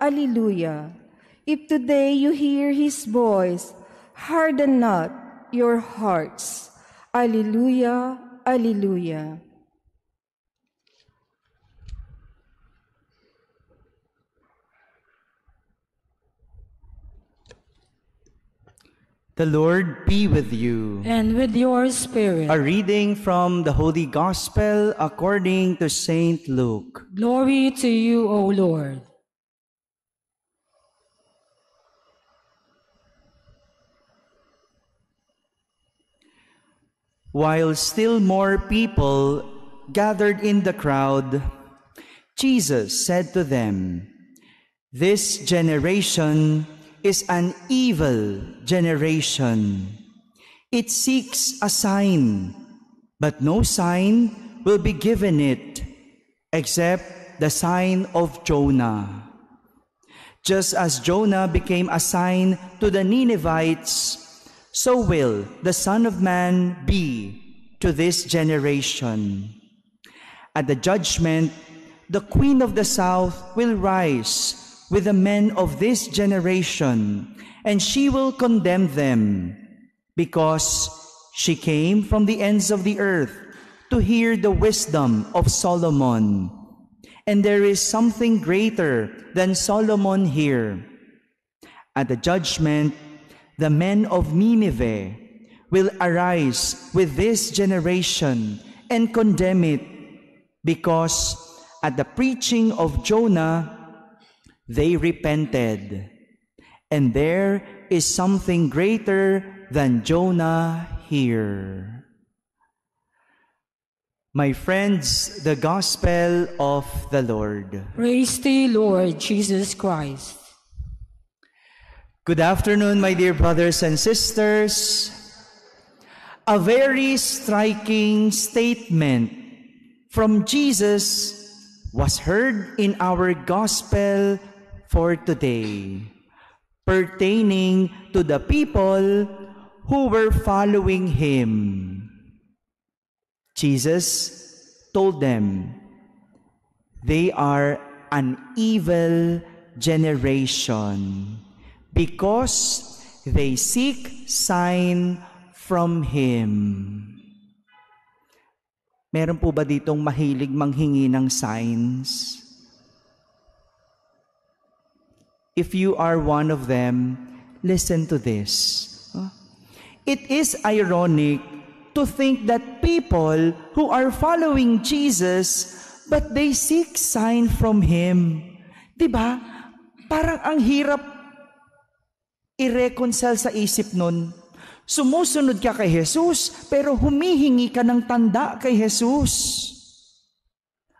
Alleluia. If today you hear his voice, harden not your hearts. Alleluia, alleluia. The Lord be with you. And with your spirit. A reading from the Holy Gospel according to Saint Luke. Glory to you, O Lord. While still more people gathered in the crowd, Jesus said to them, "This generation is an evil generation. It seeks a sign, but no sign will be given it except the sign of Jonah. Just as Jonah became a sign to the Ninevites, so will the Son of Man be to this generation. At the judgment, the Queen of the South will rise with the men of this generation, and she will condemn them, because she came from the ends of the earth to hear the wisdom of Solomon. And there is something greater than Solomon here. At the judgment, the men of Nineveh will arise with this generation and condemn it, because at the preaching of Jonah, they repented. And there is something greater than Jonah here." My friends, the Gospel of the Lord. Praise to you, Lord Jesus Christ. Good afternoon, my dear brothers and sisters. A very striking statement from Jesus was heard in our Gospel for today, pertaining to the people who were following him. Jesus told them, they are an evil generation because they seek sign from him. Meron po ba ditong mahilig manghingi ng signs? If you are one of them, listen to this. It is ironic to think that people who are following Jesus, but they seek sign from him. Diba? Parang ang hirap i-reconcile sa isip nun. Sumusunod ka kay Jesus, pero humihingi ka ng tanda kay Jesus.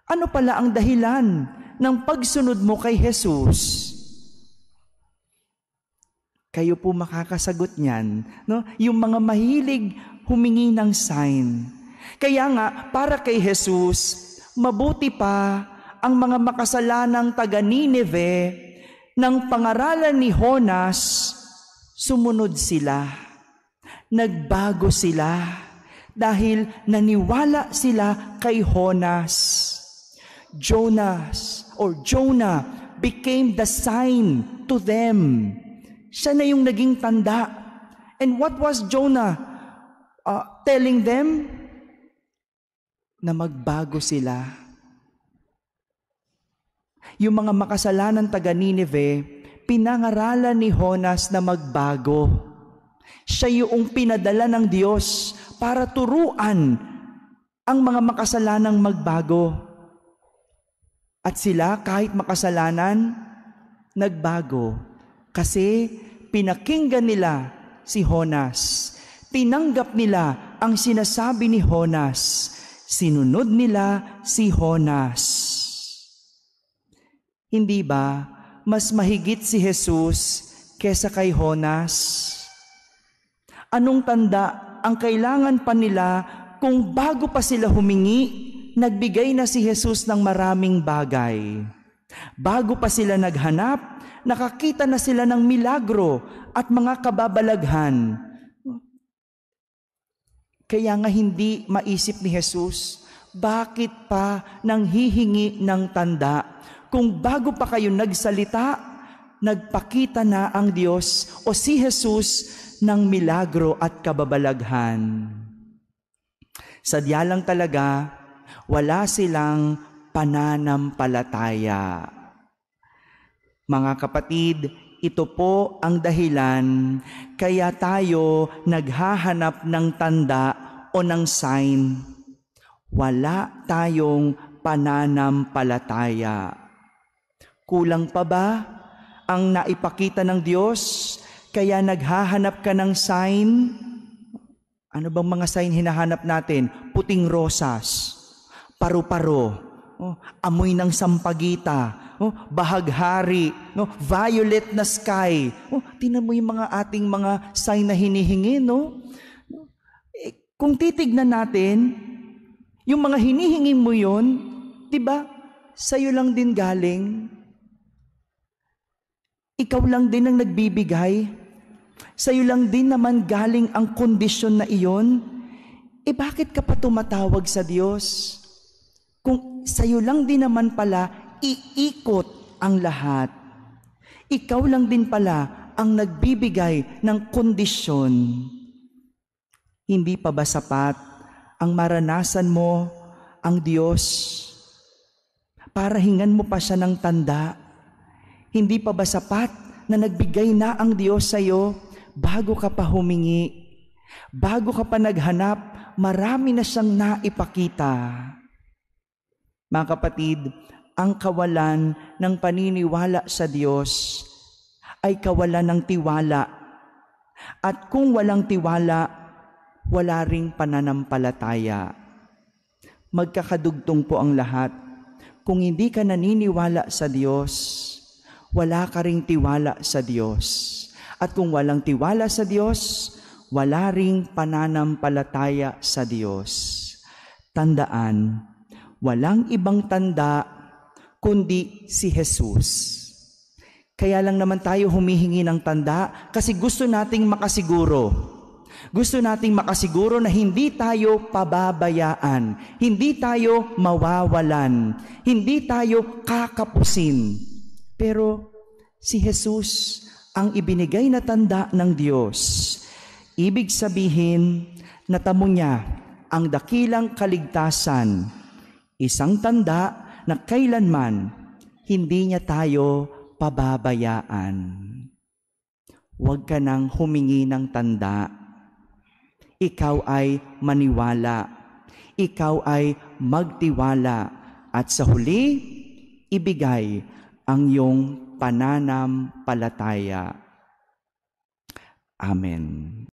Ano pala ang dahilan ng pagsunod mo kay Jesus? Kayo po makakasagot niyan, no? Yung mga mahilig humingi ng sign. Kaya nga, para kay Jesus, mabuti pa ang mga makasalanang taga Nineveh ng pangaralan ni Jonas, sumunod sila. Nagbago sila dahil naniwala sila kay Jonas. Jonah became the sign to them. Siya na yung naging tanda. And what was Jonah telling them? Na magbago sila. Yung mga makasalanan taga Nineveh, pinangaralan ni Jonas na magbago. Siya yung pinadala ng Diyos para turuan ang mga makasalanang magbago. At sila, kahit makasalanan, nagbago. Kasi pinakinggan nila si Jonas. Tinanggap nila ang sinasabi ni Jonas. Sinunod nila si Jonas. Hindi ba mas mahigit si Jesus kesa kay Jonas? Anong tanda ang kailangan pa nila kung bago pa sila humingi, nagbigay na si Jesus ng maraming bagay? Bago pa sila naghanap, nakakita na sila ng milagro at mga kababalaghan. Kaya nga hindi maisip ni Jesus, bakit pa nang hihingi ng tanda? Kung bago pa kayo nagsalita, nagpakita na ang Diyos o si Jesus ng milagro at kababalaghan. Sadya lang talaga, wala silang pananampalataya. Mga kapatid, ito po ang dahilan kaya tayo naghahanap ng tanda o ng sign. Wala tayong pananampalataya. Kulang pa ba ang naipakita ng Diyos kaya naghahanap ka ng sign? Ano bang mga sign hinahanap natin? Puting rosas, paru-paro, amoy ng sampagita, bahaghari, violet na sky. Tingnan mo yung mga ating mga sign na hinihingi, no? Kung titignan natin, yung mga hinihingi mo yun, di ba, sa'yo lang din galing. Ikaw lang din ang nagbibigay. Sa'yo lang din naman galing ang kondisyon na iyon. Bakit ka pa tumatawag sa Diyos? Kung sa'yo lang din naman pala, iikot ang lahat. Ikaw lang din pala ang nagbibigay ng kondisyon. Hindi pa ba sapat ang maranasan mo ang Diyos para hingan mo pa siya ng tanda? Hindi pa ba sapat na nagbigay na ang Diyos sa iyo bago ka pa humingi? Bago ka pa naghanap, marami na siyang naipakita. Mga kapatid, ang kawalan ng paniniwala sa Diyos ay kawalan ng tiwala. At kung walang tiwala, wala ring pananampalataya. Magkakadugtong po ang lahat. Kung hindi ka naniniwala sa Diyos, wala ka ring tiwala sa Diyos. At kung walang tiwala sa Diyos, wala ring pananampalataya sa Diyos. Tandaan, walang ibang tanda kundi si Jesus. Kaya lang naman tayo humihingi ng tanda kasi gusto nating makasiguro. Gusto nating makasiguro na hindi tayo pababayaan, hindi tayo mawawalan, hindi tayo kakapusin. Pero si Jesus ang ibinigay na tanda ng Diyos. Ibig sabihin, natamo niya ang dakilang kaligtasan, isang tanda na kailanman hindi niya tayo pababayaan. Huwag ka nang humingi ng tanda. Ikaw ay maniwala. Ikaw ay magtiwala. At sa huli, ibigay ang iyong pananampalataya. Amen.